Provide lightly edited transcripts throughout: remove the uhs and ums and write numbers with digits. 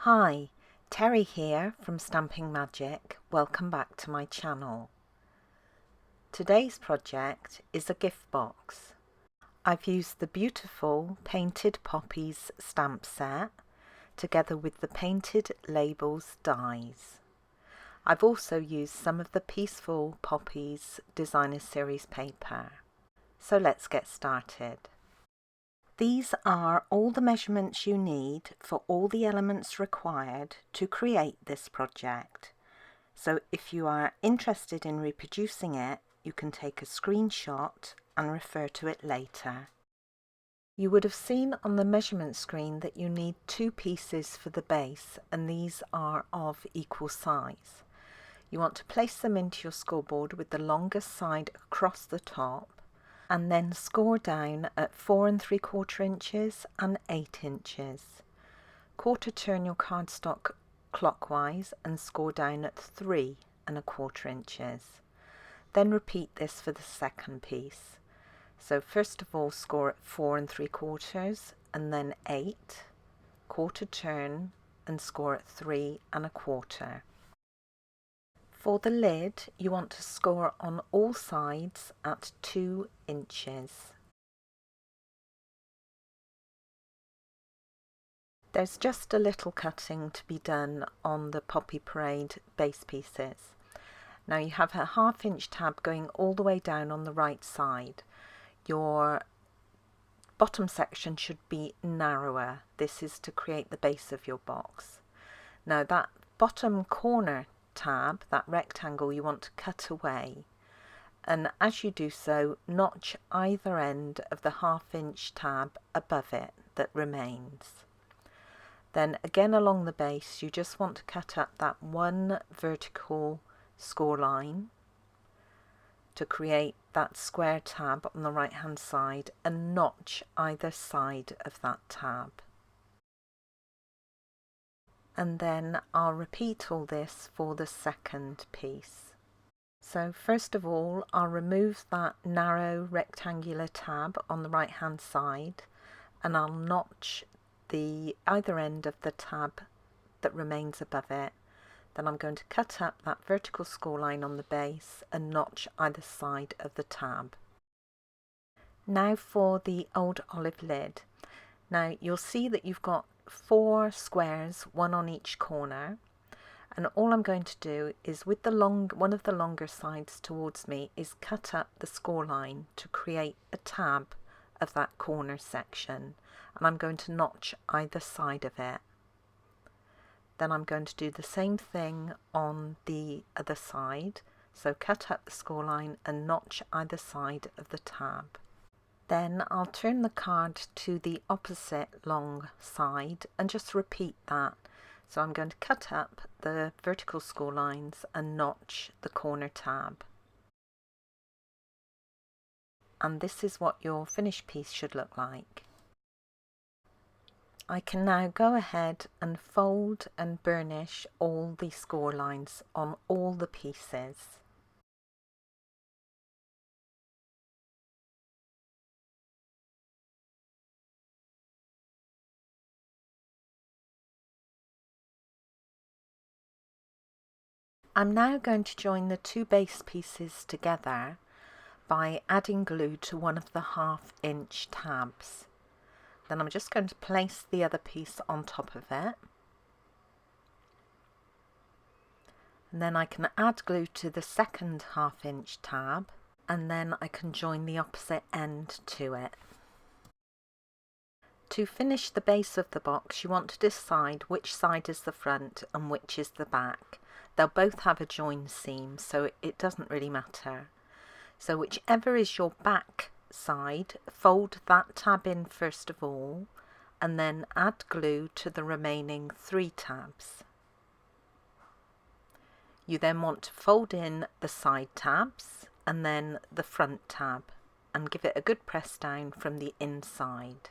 Hi, Teri here from Stamping Magic. Welcome back to my channel. Today's project is a gift box. I've used the beautiful Painted Poppies stamp set together with the Painted Labels dies. I've also used some of the Peaceful Poppies Designer Series paper. So let's get started. These are all the measurements you need for all the elements required to create this project. So if you are interested in reproducing it, you can take a screenshot and refer to it later. You would have seen on the measurement screen that you need 2 pieces for the base, and these are of equal size. You want to place them into your scoreboard with the longest side across the top, and then score down at 4 3/4 inches and 8 inches. Quarter turn your cardstock clockwise and score down at 3 1/4 inches. Then repeat this for the second piece. So first of all score at 4 3/4 and then 8, quarter turn and score at 3 1/4. For the lid, you want to score on all sides at 2 inches. There's just a little cutting to be done on the Poppy Parade base pieces. Now you have a 1/2 inch tab going all the way down on the right side. Your bottom section should be narrower. This is to create the base of your box. Now that bottom corner tab, that rectangle, you want to cut away, and as you do so, notch either end of the 1/2 inch tab above it that remains. Then again along the base, you just want to cut up that one vertical score line to create that square tab on the right hand side and notch either side of that tab. And then I'll repeat all this for the second piece. So first of all, I'll remove that narrow rectangular tab on the right hand side, and I'll notch the either end of the tab that remains above it. Then I'm going to cut up that vertical score line on the base and notch either side of the tab. Now for the old olive lid. Now you'll see that you've got 4 squares, one on each corner, and all I'm going to do is with the one of the longer sides towards me is cut up the score line to create a tab of that corner section, and I'm going to notch either side of it. Then I'm going to do the same thing on the other side, so cut up the score line and notch either side of the tab. Then I'll turn the card to the opposite long side and just repeat that. So I'm going to cut up the vertical score lines and notch the corner tab. And this is what your finished piece should look like. I can now go ahead and fold and burnish all the score lines on all the pieces. I'm now going to join the 2 base pieces together by adding glue to one of the 1/2 inch tabs. Then I'm just going to place the other piece on top of it. And then I can add glue to the second 1/2 inch tab, and then I can join the opposite end to it. To finish the base of the box, you want to decide which side is the front and which is the back. They'll both have a join seam, so it doesn't really matter. So whichever is your back side, fold that tab in first of all, and then add glue to the remaining 3 tabs. You then want to fold in the side tabs and then the front tab and give it a good press down from the inside.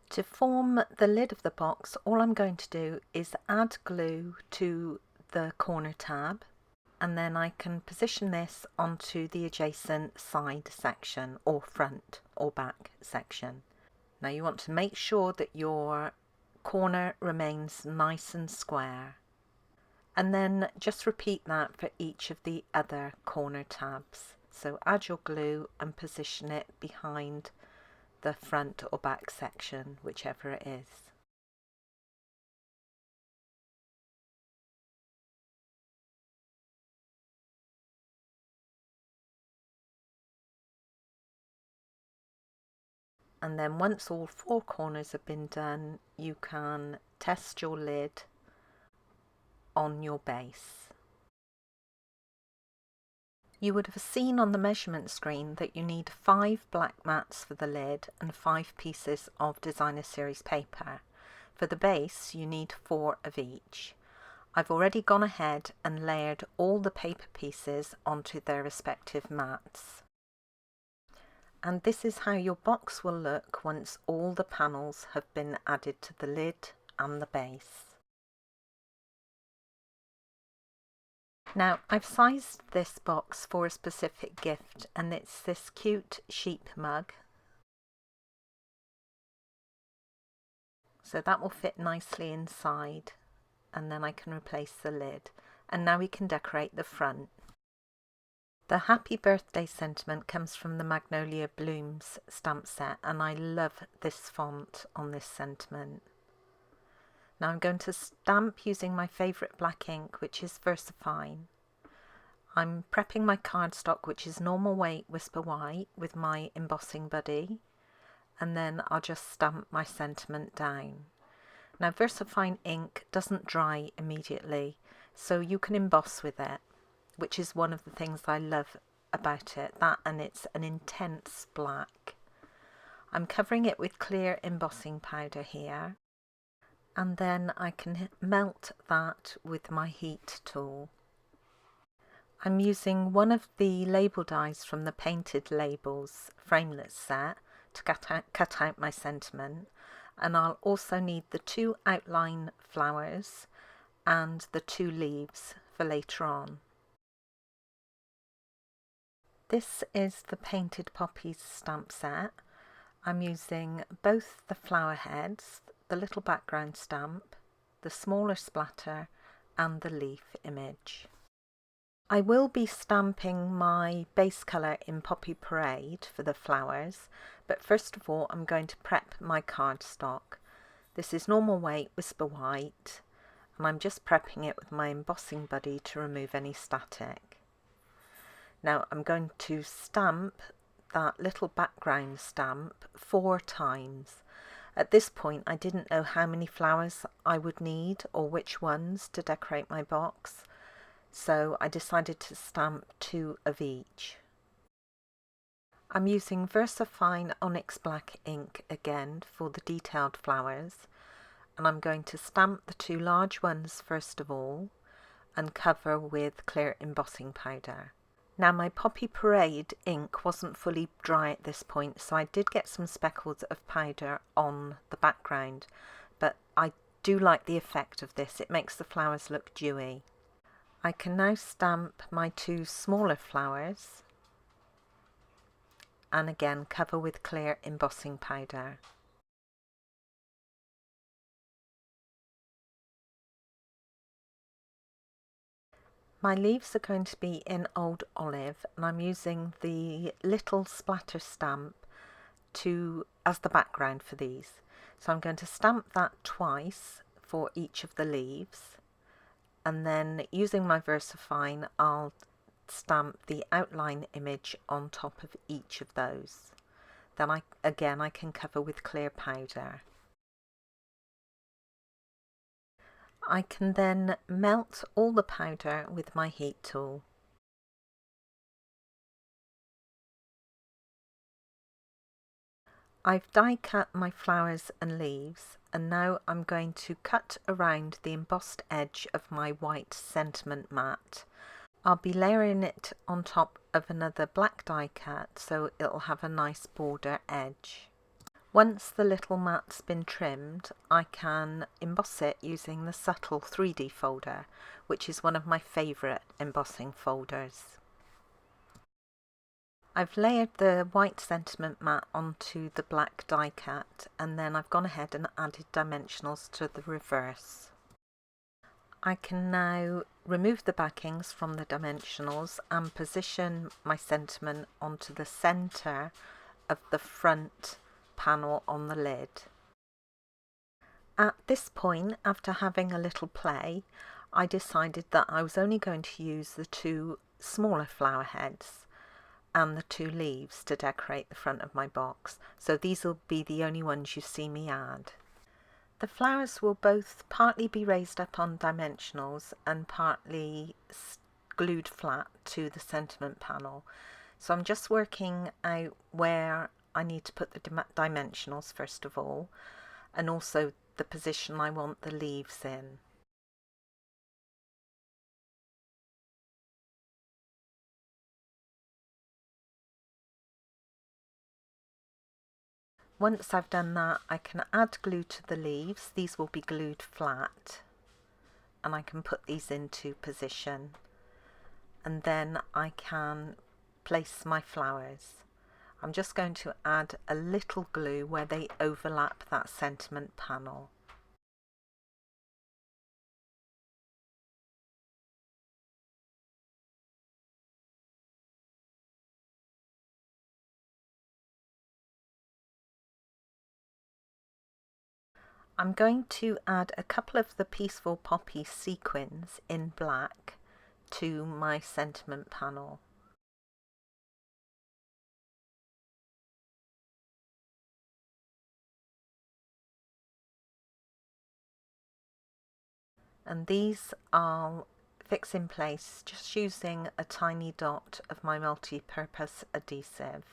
To form the lid of the box, all I'm going to do is add glue to the corner tab, and then I can position this onto the adjacent side section or front or back section. Now you want to make sure that your corner remains nice and square. And then just repeat that for each of the other corner tabs. So add your glue and position it behind the front or back section, whichever it is. And then once all 4 corners have been done, you can test your lid on your base. You would have seen on the measurement screen that you need 5 black mats for the lid and 5 pieces of designer series paper. For the base you need 4 of each. I've already gone ahead and layered all the paper pieces onto their respective mats. And this is how your box will look once all the panels have been added to the lid and the base. Now I've sized this box for a specific gift, and it's this cute sheep mug. So that will fit nicely inside, and then I can replace the lid. And now we can decorate the front. The happy birthday sentiment comes from the Magnolia Blooms stamp set, and I love this font on this sentiment. Now I'm going to stamp using my favourite black ink, which is VersaFine. I'm prepping my cardstock, which is normal weight Whisper White, with my embossing buddy, and then I'll just stamp my sentiment down. Now VersaFine ink doesn't dry immediately, so you can emboss with it, which is one of the things I love about it, that and it's an intense black. I'm covering it with clear embossing powder here, and then I can melt that with my heat tool. I'm using one of the label dies from the Painted Labels frameless set to cut out my sentiment, and I'll also need the 2 outline flowers and the 2 leaves for later on. This is the Painted Poppies stamp set. I'm using both the flower heads, the little background stamp, the smaller splatter and the leaf image. I will be stamping my base colour in Poppy Parade for the flowers, but first of all I'm going to prep my cardstock. This is normal weight Whisper White, and I'm just prepping it with my embossing buddy to remove any static. Now I'm going to stamp that little background stamp 4 times. At this point I didn't know how many flowers I would need or which ones to decorate my box, so I decided to stamp 2 of each. I'm using VersaFine Onyx Black ink again for the detailed flowers, and I'm going to stamp the 2 large ones first of all and cover with clear embossing powder. Now my Poppy Parade ink wasn't fully dry at this point, so I did get some speckles of powder on the background, but I do like the effect of this. It makes the flowers look dewy. I can now stamp my 2 smaller flowers and again cover with clear embossing powder. My leaves are going to be in Old Olive, and I'm using the little splatter stamp as the background for these. So I'm going to stamp that twice for each of the leaves, and then using my VersaFine I'll stamp the outline image on top of each of those. Then I can cover with clear powder. I can then melt all the powder with my heat tool. I've die cut my flowers and leaves, and now I'm going to cut around the embossed edge of my white sentiment mat. I'll be layering it on top of another black die cut so it'll have a nice border edge. Once the little mat's been trimmed, I can emboss it using the Subtle 3D folder, which is one of my favourite embossing folders. I've layered the white sentiment mat onto the black die cut, and then I've gone ahead and added dimensionals to the reverse. I can now remove the backings from the dimensionals and position my sentiment onto the centre of the front panel on the lid. At this point, after having a little play, I decided that I was only going to use the two smaller flower heads and the two leaves to decorate the front of my box, so these will be the only ones you see me add. The flowers will both partly be raised up on dimensionals and partly glued flat to the sentiment panel, so I'm just working out where I need to put the dimensionals first of all, and also the position I want the leaves in. Once I've done that, I can add glue to the leaves. These will be glued flat, and I can put these into position, and then I can place my flowers. I'm just going to add a little glue where they overlap that sentiment panel. I'm going to add a couple of the Peaceful Poppy sequins in black to my sentiment panel. And these I'll fix in place just using a tiny dot of my multi-purpose adhesive.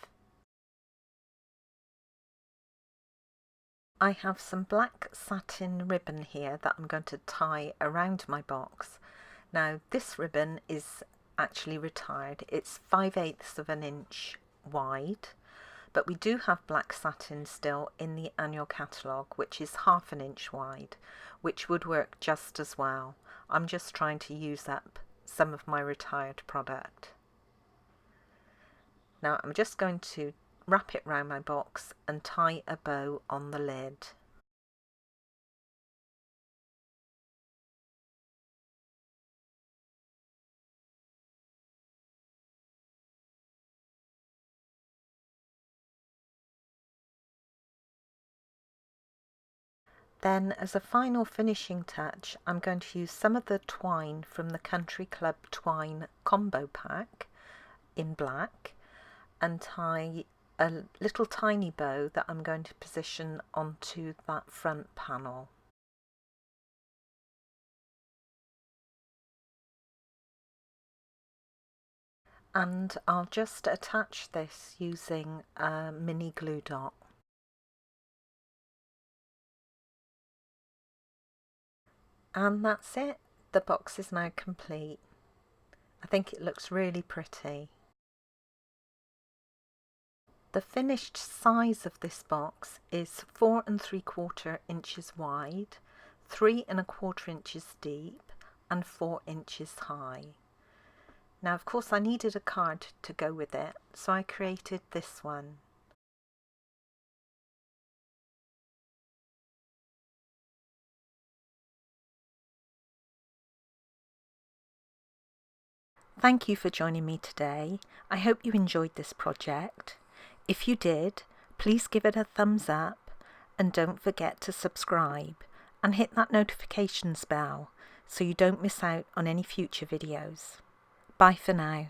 I have some black satin ribbon here that I'm going to tie around my box. Now this ribbon is actually retired. It's 5/8 of an inch wide, but we do have black satin still in the annual catalogue, which is 1/2 an inch wide, which would work just as well. I'm just trying to use up some of my retired product. Now I'm just going to wrap it round my box and tie a bow on the lid. Then as a final finishing touch, I'm going to use some of the twine from the Country Club twine combo pack in black and tie a little tiny bow that I'm going to position onto that front panel. And I'll just attach this using a mini glue dot. And that's it. The box is now complete. I think it looks really pretty. The finished size of this box is 4 3/4 inches wide, 3 1/4 inches deep, and 4 inches high. Now, of course, I needed a card to go with it, so I created this one. Thank you for joining me today. I hope you enjoyed this project. If you did, please give it a thumbs up and don't forget to subscribe and hit that notifications bell so you don't miss out on any future videos. Bye for now.